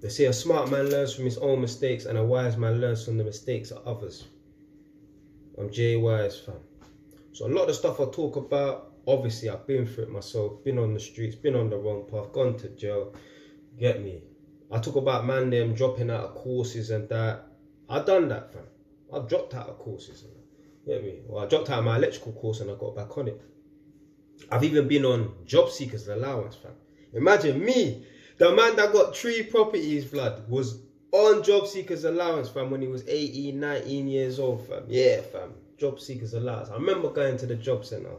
They say a smart man learns from his own mistakes and a wise man learns from the mistakes of others. I'm Jay Wise, fam. So a lot of the stuff I talk about, obviously I've been through it myself, been on the streets, been on the wrong path, gone to jail, get me. I talk about man them dropping out of courses and that. I done that, fam. I've dropped out of courses and that. Get me? Well, I dropped out of my electrical course and I got back on it. I've even been on job seekers allowance, fam. Imagine me, the man that got 3 properties, blood, was on job seekers allowance, fam, when he was 18, 19 years old, fam. Yeah, fam. Job seekers allowance. I remember going to the job centre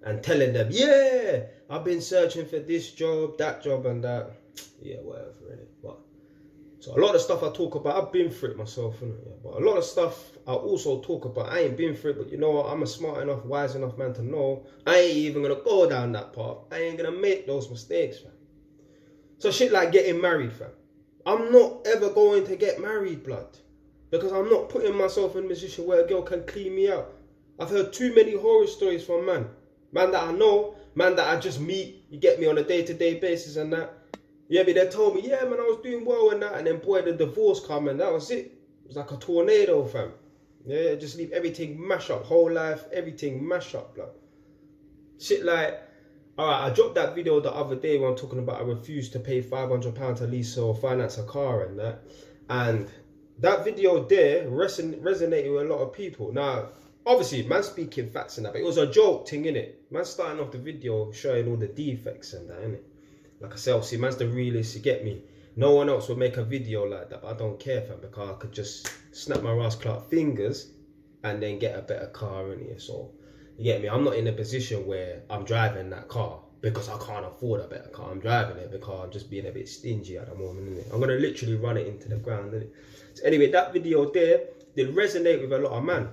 and telling them, yeah, I've been searching for this job, that job and that. Yeah, whatever, really. But so a lot of stuff I talk about, I've been through it myself, innit? Yeah. But a lot of stuff I also talk about, I ain't been through it, but you know what? I'm a smart enough, wise enough man to know I ain't even gonna go down that path. I ain't gonna make those mistakes, fam. So shit like getting married, fam. I'm not ever going to get married, blood. Because I'm not putting myself in a position where a girl can clean me out. I've heard too many horror stories from man. Man that I know, man that I just meet, you get me, on a day-to-day basis and that. Yeah, but they told me, yeah, man, I was doing well and that. And then, boy, the divorce come and that was it. It was like a tornado, fam. Yeah, just leave everything mash up. Whole life, everything mash up, blood. Shit like, alright, I dropped that video the other day when I'm talking about I refused to pay £500 to lease or finance a car and that. And that video there resonated with a lot of people. Now, obviously, man speaking facts and that, but it was a joke thing, innit? Man starting off the video showing all the defects and that, innit? Like I said, obviously, man's the realist, you get me? No one else would make a video like that, but I don't care, fam, because I could just snap my Ross Clark fingers and then get a better car in here. So, you get me? I'm not in a position where I'm driving that car because I can't afford a better car. I'm driving it because I'm just being a bit stingy at the moment, innit? I'm going to literally run it into the ground, innit? So anyway, that video there did resonate with a lot of man.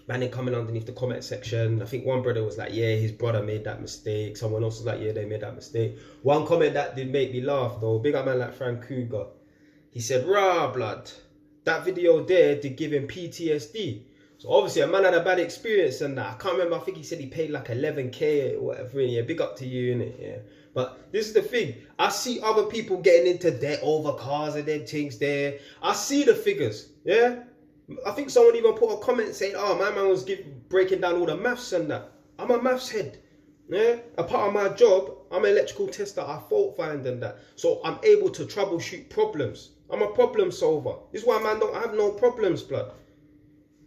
Man, they coming underneath the comment section. I think one brother was like, yeah, his brother made that mistake. Someone else was like, yeah, they made that mistake. One comment that did make me laugh though, big up man like Frank Cougar. He said, rah, blood, that video there did give him PTSD. So obviously a man had a bad experience and that. I can't remember, I think he said he paid like 11k or whatever. Yeah, big up to you, innit? Yeah. But this is the thing. I see other people getting into debt over cars and them things there. I see the figures, yeah? I think someone even put a comment saying, oh, my man was breaking down all the maths and that. I'm a maths head. Yeah? A part of my job, I'm an electrical tester. I fault find and that. So I'm able to troubleshoot problems. I'm a problem solver. This is why man don't have no problems, blood.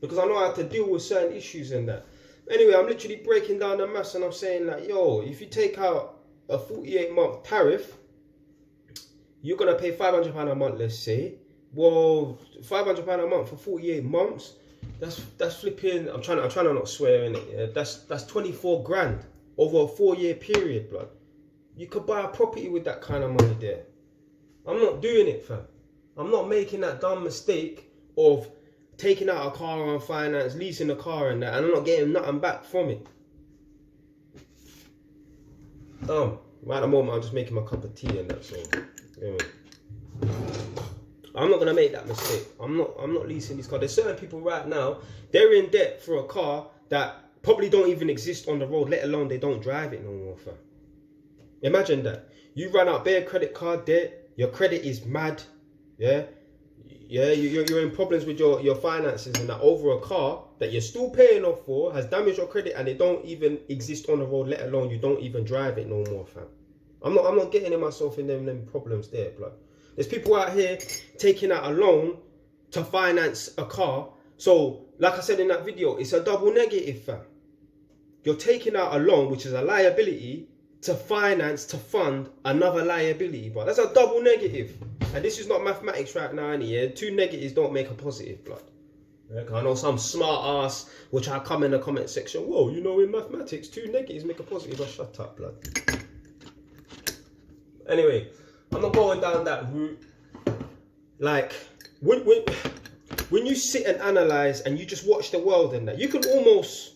Because I know how to deal with certain issues and that. Anyway, I'm literally breaking down the maths and I'm saying like, yo, if you take out a 48-month tariff, you're going to pay £500 a month, let's say. Well, £500 a month for 48 months, that's flipping, I'm trying to not swear in it, yeah? That's 24 grand over a 4-year period, blood. You could buy a property with that kind of money there. I'm not doing it, fam. I'm not making that dumb mistake of taking out a car on finance, leasing a car and that, and I'm not getting nothing back from it. Right at the moment, I'm just making my cup of tea and that, so, yeah. I'm not gonna make that mistake. I'm not leasing these cars. There's certain people right now, they're in debt for a car that probably don't even exist on the road, let alone they don't drive it no more, fam. Imagine that. You run out bare credit card debt, your credit is mad, yeah? Yeah, you're in problems with your finances and that over a car that you're still paying off for, has damaged your credit and it don't even exist on the road, let alone you don't even drive it no more, fam. I'm not getting in myself in them problems there, blood. There's people out here taking out a loan to finance a car. So, like I said in that video, it's a double negative, fam. You're taking out a loan, which is a liability, to finance, to fund another liability, but that's a double negative. And this is not mathematics right now, yeah? 2 negatives don't make a positive, blood. Yeah, I know some smart ass which I come in the comment section, whoa, you know in mathematics 2 negatives make a positive. Oh, shut up, blood. Anyway, I'm not going down that route. Like, when you sit and analyze and you just watch the world and that, you can almost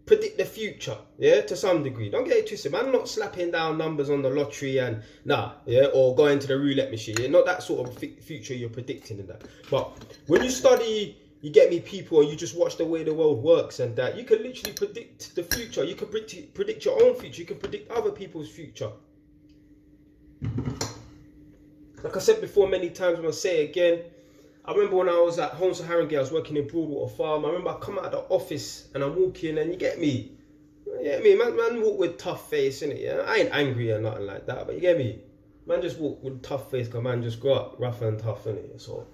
predict the future, yeah, to some degree. Don't get it twisted. I'm not slapping down numbers on the lottery and yeah, or going to the roulette machine. Yeah, not that sort of future you're predicting and that. But when you study, you get me, people, and you just watch the way the world works and that, you can literally predict the future. You can predict your own future. You can predict other people's future. Like I said before many times, I'm going to say it again. I remember when I was at Homes of Harringay, I was working in Broadwater Farm. I remember I come out of the office and I'm walking and you get me. Man walk with tough face, innit? Yeah? I ain't angry or nothing like that, but you get me? Man just walk with tough face because man just grew up rough and tough, innit? So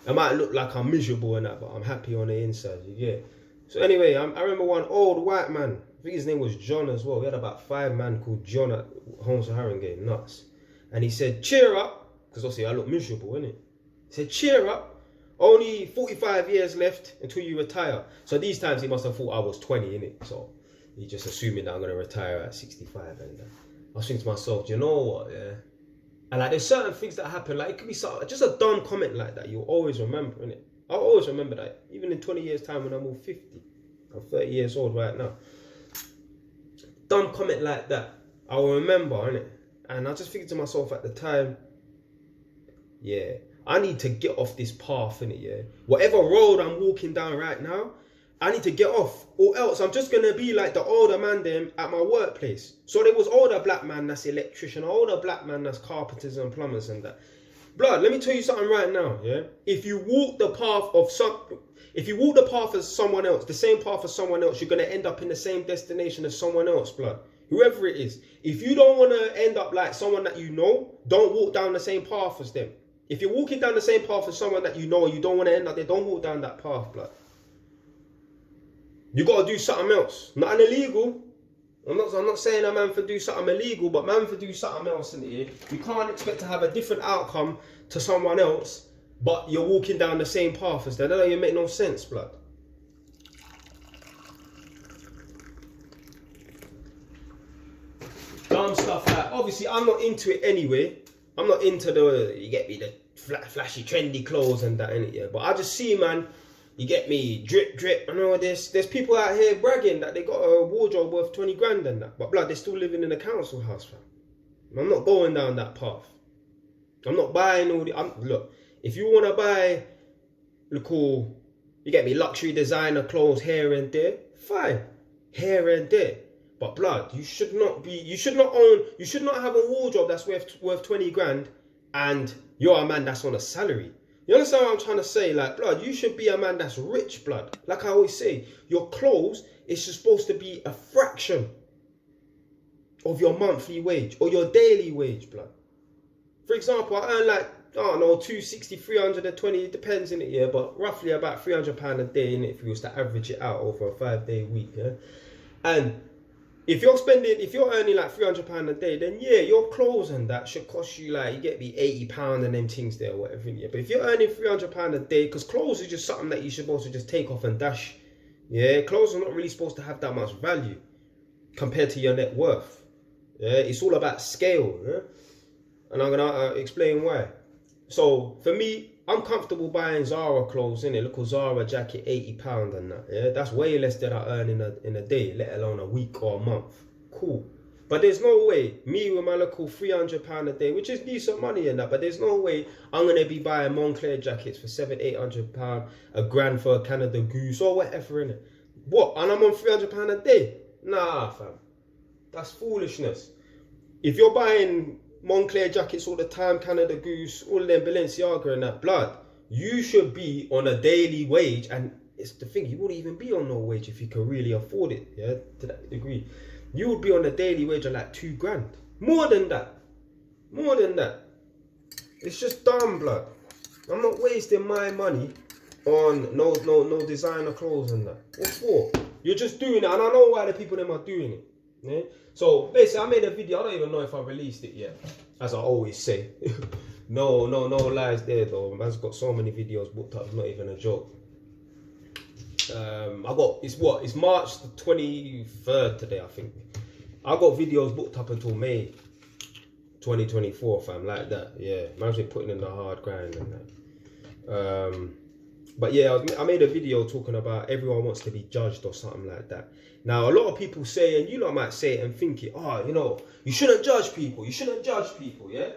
I might look like I'm miserable and that, but I'm happy on the inside, you get? So anyway, I remember one old white man, I think his name was John as well. We had about 5 men called John at Homes of Harringay, nuts. And he said, cheer up, because obviously I look miserable, innit? He said, cheer up, only 45 years left until you retire. So these times he must have thought I was 20, innit? So he just assuming that I'm going to retire at 65. And I was thinking to myself, do you know what, yeah? And like there's certain things that happen, like it could be just a dumb comment like that, you'll always remember, innit? I'll always remember that, even in 20 years time when I'm all 50. I'm 30 years old right now. Dumb comment like that, I will remember, innit? And I just thinking to myself at the time, yeah, I need to get off this path, innit, yeah? Whatever road I'm walking down right now, I need to get off, or else I'm just gonna be like the older man them at my workplace. So there was older black man that's electrician, older black man that's carpenters and plumbers and that. Blood, let me tell you something right now, yeah? If you walk the path of someone else, the same path as someone else, you're gonna end up in the same destination as someone else, blood. Whoever it is. If you don't wanna end up like someone that you know, don't walk down the same path as them. If you're walking down the same path as someone that you know and you don't wanna end up there, don't walk down that path, blood. You gotta do something else. Nothing illegal. I'm not saying a man for do something illegal, but man for do something else in here. You can't expect to have a different outcome to someone else, but you're walking down the same path as them. That don't even make no sense, blood. Dumb stuff like, obviously I'm not into it anyway. I'm not into the, you get me, the flashy, trendy clothes and that, innit, yeah. But I just see, man, you get me, drip, drip, and all this. There's people out here bragging that they got a wardrobe worth 20 grand and that. But blood, they're still living in a council house, fam. I'm not going down that path. I'm not buying all the, look, if you want to buy, cool, you get me, luxury designer clothes here and there, fine, here and there. But blood, you should not have a wardrobe that's worth 20 grand and you're a man that's on a salary. You understand what I'm trying to say? Like, blood, you should be a man that's rich, blood. Like I always say, your clothes is supposed to be a fraction of your monthly wage or your daily wage, blood. For example, I earn like, I don't know, 260, 320, it depends in it, yeah, but roughly about £300 a day, in it, if you was to average it out over a 5-day week, yeah. And if you're earning like £300 a day, then yeah, your clothes and that should cost you like, you get me, £80 and them things there or whatever, yeah. But if you're earning £300 a day, because clothes is just something that you should also just take off and dash, yeah. Clothes are not really supposed to have that much value compared to your net worth, yeah. It's all about scale, yeah. And I'm gonna explain why. So for me, I'm comfortable buying Zara clothes, innit? Look, a Zara jacket, £80 and that, yeah? That's way less than I earn in a day, let alone a week or a month. Cool. But there's no way, me with my local £300 a day, which is decent money and that, but there's no way I'm going to be buying Moncler jackets for £700-800, a grand for a Canada Goose or whatever, innit? What? And I'm on £300 a day? Nah, fam. That's foolishness. If you're buying Moncler jackets all the time, Canada Goose, all of them Balenciaga and that, blood, you should be on a daily wage. And it's the thing, you wouldn't even be on no wage if you could really afford it, yeah, to that degree. You would be on a daily wage of like 2 grand. More than that. It's just dumb, blood. I'm not wasting my money on no designer clothes and that. What for? You're just doing it, and I know why the people them are doing it. Yeah? So basically, I made a video. I don't even know if I released it yet, as I always say. no lies there though. Man's got so many videos booked up. It's not even a joke. It's March the 23rd today, I think. I got videos booked up until May 2024, fam, like that. Yeah, man's been putting in the hard grind and that. But yeah, I made a video talking about everyone wants to be judged or something like that. Now, a lot of people say, and you lot might say it and think it, oh, you know, you shouldn't judge people. You shouldn't judge people, yeah?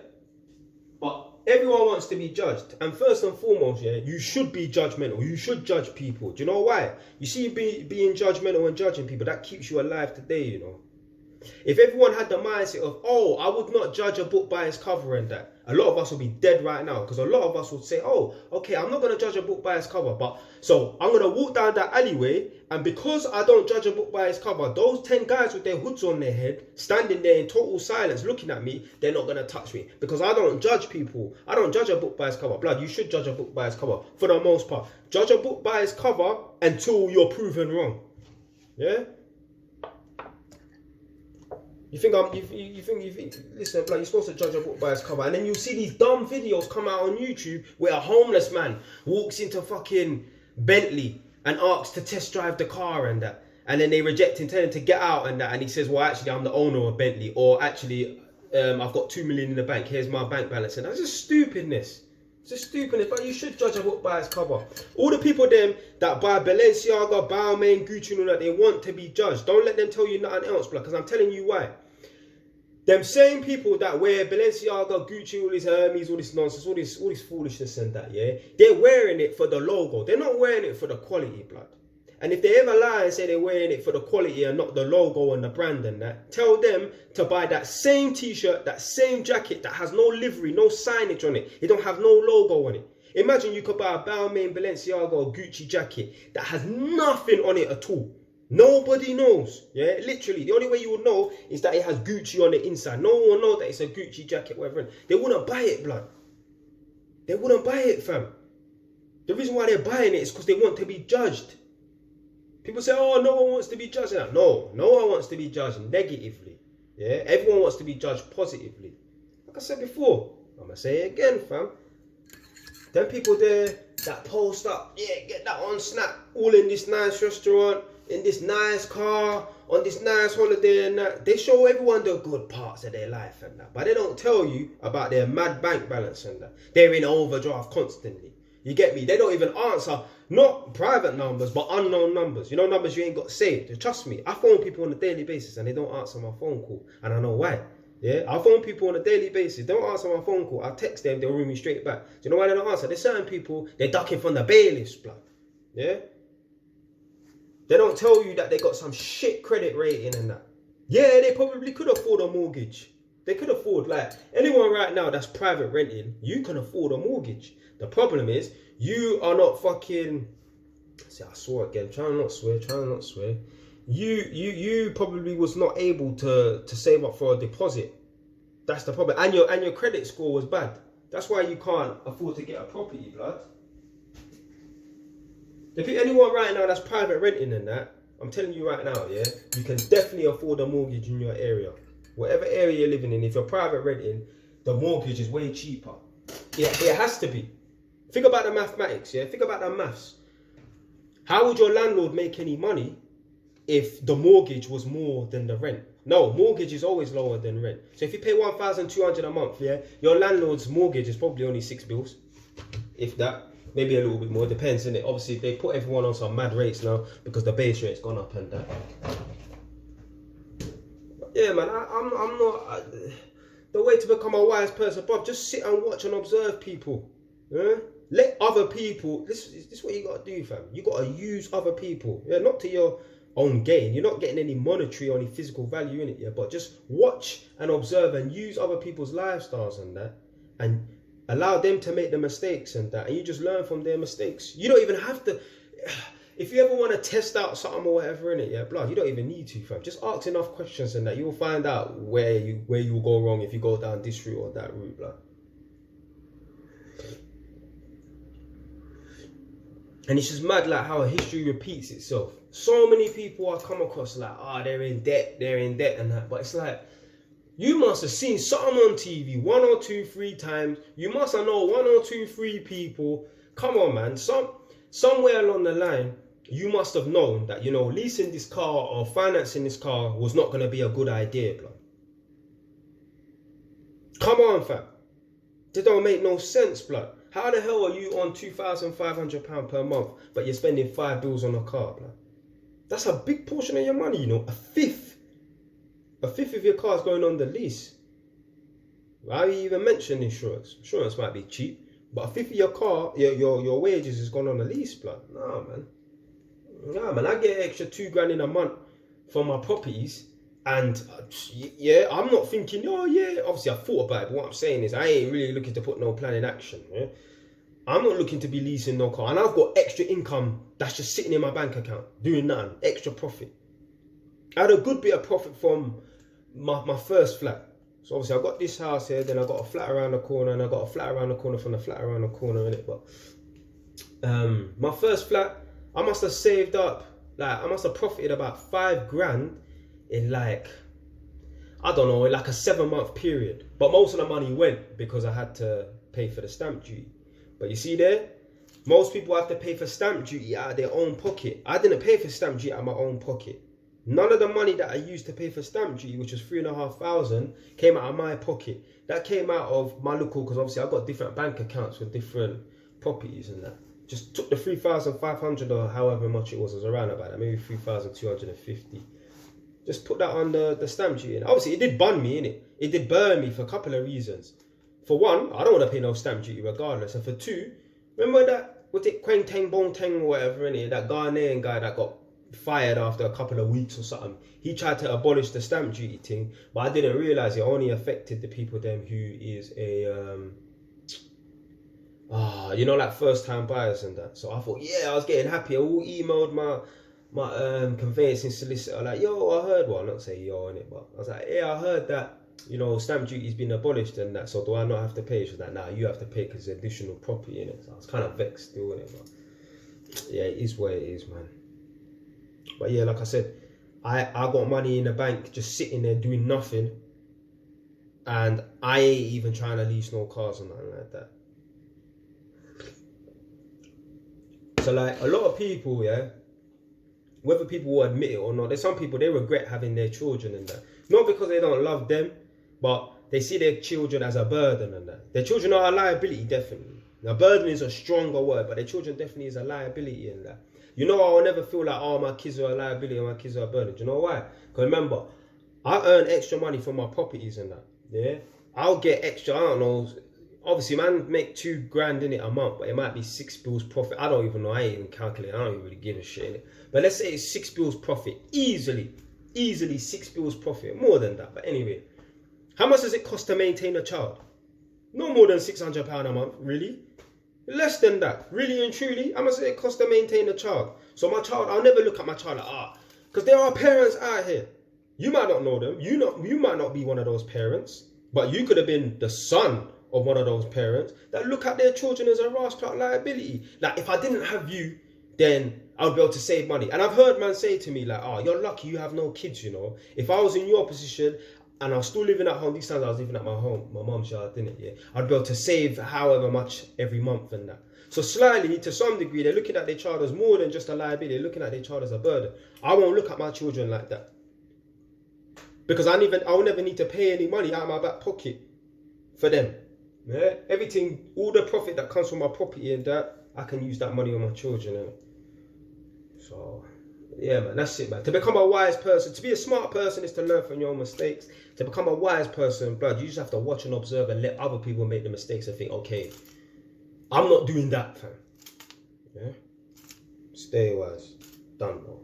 But everyone wants to be judged. And first and foremost, yeah, you should be judgmental. You should judge people. Do you know why? You see, being judgmental and judging people, that keeps you alive today, you know. If everyone had the mindset of, oh, I would not judge a book by its cover and that, a lot of us would be dead right now, because a lot of us would say, oh, okay, I'm not going to judge a book by its cover, but so I'm going to walk down that alleyway, and because I don't judge a book by its cover, those 10 guys with their hoods on their head, standing there in total silence looking at me, they're not going to touch me, because I don't judge people. I don't judge a book by its cover. Blood, you should judge a book by its cover for the most part. Judge a book by its cover until you're proven wrong. Yeah? You think listen, blood, you're supposed to judge a book by its cover, and then you see these dumb videos come out on YouTube where a homeless man walks into fucking Bentley and asks to test drive the car and that, and then they reject him, tell him to get out and that, and he says, well, actually, I'm the owner of Bentley, or actually, I've got 2 million in the bank, here's my bank balance. And that's just stupidness. It's just stupidness, but you should judge a book by its cover. All the people them that buy Balenciaga, Balmain, Gucci and all that, they want to be judged. Don't let them tell you nothing else, blood, because I'm telling you why. Them same people that wear Balenciaga, Gucci, all this Hermes, all this nonsense, all this foolishness and that, yeah, they're wearing it for the logo. They're not wearing it for the quality, blood. And if they ever lie and say they're wearing it for the quality and not the logo and the brand and that, tell them to buy that same t-shirt, that same jacket that has no livery, no signage on it. It don't have no logo on it. Imagine you could buy a Balmain, Balenciaga or Gucci jacket that has nothing on it at all. Nobody knows, yeah, literally. The only way you will know is that it has Gucci on the inside. No one will know that it's a Gucci jacket, whatever. They wouldn't buy it, blood. They wouldn't buy it, fam. The reason why they're buying it is because they want to be judged. People say, oh, no one wants to be judged. No, no one wants to be judged negatively. Yeah, everyone wants to be judged positively. Like I said before, I'm going to say it again, fam. Them people there that post up, yeah, get that on Snap, all in this nice restaurant, in this nice car, on this nice holiday and that. They show everyone the good parts of their life and that, but they don't tell you about their mad bank balance and that. They're in overdraft constantly. You get me? They don't even answer, not private numbers, but unknown numbers. You know, numbers you ain't got saved. Trust me, I phone people on a daily basis and they don't answer my phone call. And I know why. Yeah, I phone people on a daily basis. They don't answer my phone call. I text them, they'll ring me straight back. Do you know why they don't answer? There's certain people, they're ducking from the bailiffs, blood. Yeah? They don't tell you that they got some shit credit rating and that. Yeah, they probably could afford a mortgage. They could afford, like, anyone right now that's private renting, you can afford a mortgage. The problem is, you are not fucking, see, I swore again, trying not to swear. You probably was not able to save up for a deposit. That's the problem. And your credit score was bad. That's why you can't afford to get a property, blood. If anyone right now that's private renting and that, I'm telling you right now, yeah, you can definitely afford a mortgage in your area. Whatever area you're living in, if you're private renting, the mortgage is way cheaper. Yeah, it has to be. Think about the mathematics, yeah? Think about the maths. How would your landlord make any money if the mortgage was more than the rent? No, mortgage is always lower than rent. So if you pay 1,200 a month, yeah, your landlord's mortgage is probably only 6 bills, if that. Maybe a little bit more, depends, innit? Obviously, they put everyone on some mad rates now because the base rate's gone up and that. But yeah, man, I'm not. The way to become a wise person, bruv, just sit and watch and observe people. Yeah? Let other people. This is what you gotta do, fam. You gotta use other people. Yeah, not to your own gain. You're not getting any monetary or any physical value in it, yeah. But just watch and observe and use other people's lifestyles and that, and allow them to make the mistakes and that, and you just learn from their mistakes. You don't even have to. If you ever want to test out something or whatever in it, yeah, blood, you don't even need to, fam. Just ask enough questions and that, you'll find out where you will go wrong if you go down this route or that route, blood. And it's just mad, like, how history repeats itself. So many people I come across, like, they're in debt and that, but it's like, you must have seen something on TV 1 or 2, 3 times. You must have known 1 or 2, 3 people. Come on, man. Somewhere along the line, you must have known that, you know, leasing this car or financing this car was not going to be a good idea, blood. Come on, fam. That don't make no sense, blood. How the hell are you on £2,500 per month, but you're spending 5 bills on a car, blood? That's a big portion of your money, you know. A fifth of your car is going on the lease. Why you even mention insurance? Insurance might be cheap, but a fifth of your car, your wages is gone on the lease, blood. Nah, man. I get an extra 2 grand in a month for my properties, And yeah, I'm not thinking, oh yeah, obviously I thought about it, but what I'm saying is I ain't really looking to put no plan in action. Yeah? I'm not looking to be leasing no car. And I've got extra income that's just sitting in my bank account, doing nothing, extra profit. I had a good bit of profit from my first flat. So obviously I got this house here, then I got a flat around the corner, and I got a flat around the corner from the flat around the corner in it. But my first flat, I must have saved up, like I must have profited about 5 grand in like, I don't know, in like a 7-month period. But most of the money went because I had to pay for the stamp duty. But you see there, most people have to pay for stamp duty out of their own pocket. I didn't pay for stamp duty out of my own pocket. None of the money that I used to pay for stamp duty, which was 3,500, came out of my pocket. That came out of my local, because obviously I've got different bank accounts with different properties and that. Just took the 3,500 or however much it was around about that, maybe 3,250. Just put that on the stamp duty. And obviously it did bun me, innit? It did burn me for a couple of reasons. For one, I don't want to pay no stamp duty regardless. And for two, remember that, was it Quang Teng Bong Teng or whatever, innit? That Ghanaian guy that got fired after a couple of weeks or something. He tried to abolish the stamp duty thing, but I didn't realise it only affected the people them who is a you know, like first time buyers and that. So I thought, yeah, I was getting happy. I all emailed my conveyancing solicitor like, yo, I heard, well, not say yo in it, but I was like, yeah, I heard that, you know, stamp duty's been abolished and that, so do I not have to pay? She was like, nah, you have to pay because it's additional property in it. So I was kind of vexed still in it, but yeah, it is what it is, man. But yeah, like I said, I got money in the bank just sitting there doing nothing, and I ain't even trying to lease no cars or nothing like that. So like a lot of people, yeah, whether people will admit it or not, there's some people, they regret having their children and that. Not because they don't love them, but they see their children as a burden and that. Their children are a liability, definitely. Now, burden is a stronger word, but their children definitely is a liability in that. You know, I'll never feel like, oh, my kids are a liability or my kids are a burden. Do you know why? Because remember, I earn extra money from my properties and that. Yeah, I'll get extra, I don't know. Obviously, man, make 2 grand in it a month, but it might be 6 bills profit. I don't even know. I ain't even calculate. I don't even really give a shit in it. But let's say it's 6 bills profit. Easily 6 bills profit. More than that. But anyway, how much does it cost to maintain a child? No more than £600 a month, really. Less than that, really and truly. How much does it cost to maintain a child? So my child, I'll never look at my child like, because there are parents out here. You might not know them. You might not be one of those parents, but you could have been the son of one of those parents that look at their children as a rascal liability. Like, if I didn't have you, then I would be able to save money. And I've heard man say to me like, oh, you're lucky you have no kids, you know. If I was in your position and I was still living at home, these times I was living at my home, my mum's yard, didn't it? Yeah, I'd be able to save however much every month and that. So slightly, to some degree, they're looking at their child as more than just a liability. They're looking at their child as a burden. I won't look at my children like that, because I will never need to pay any money out of my back pocket for them. Yeah, everything, all the profit that comes from my property and that, I can use that money on my children. Innit? So yeah, man, that's it, man. To become a wise person, to be a smart person is to learn from your own mistakes. To become a wise person, blood, you just have to watch and observe and let other people make the mistakes and think, okay, I'm not doing that, fam. Yeah? Stay wise. Done, bro.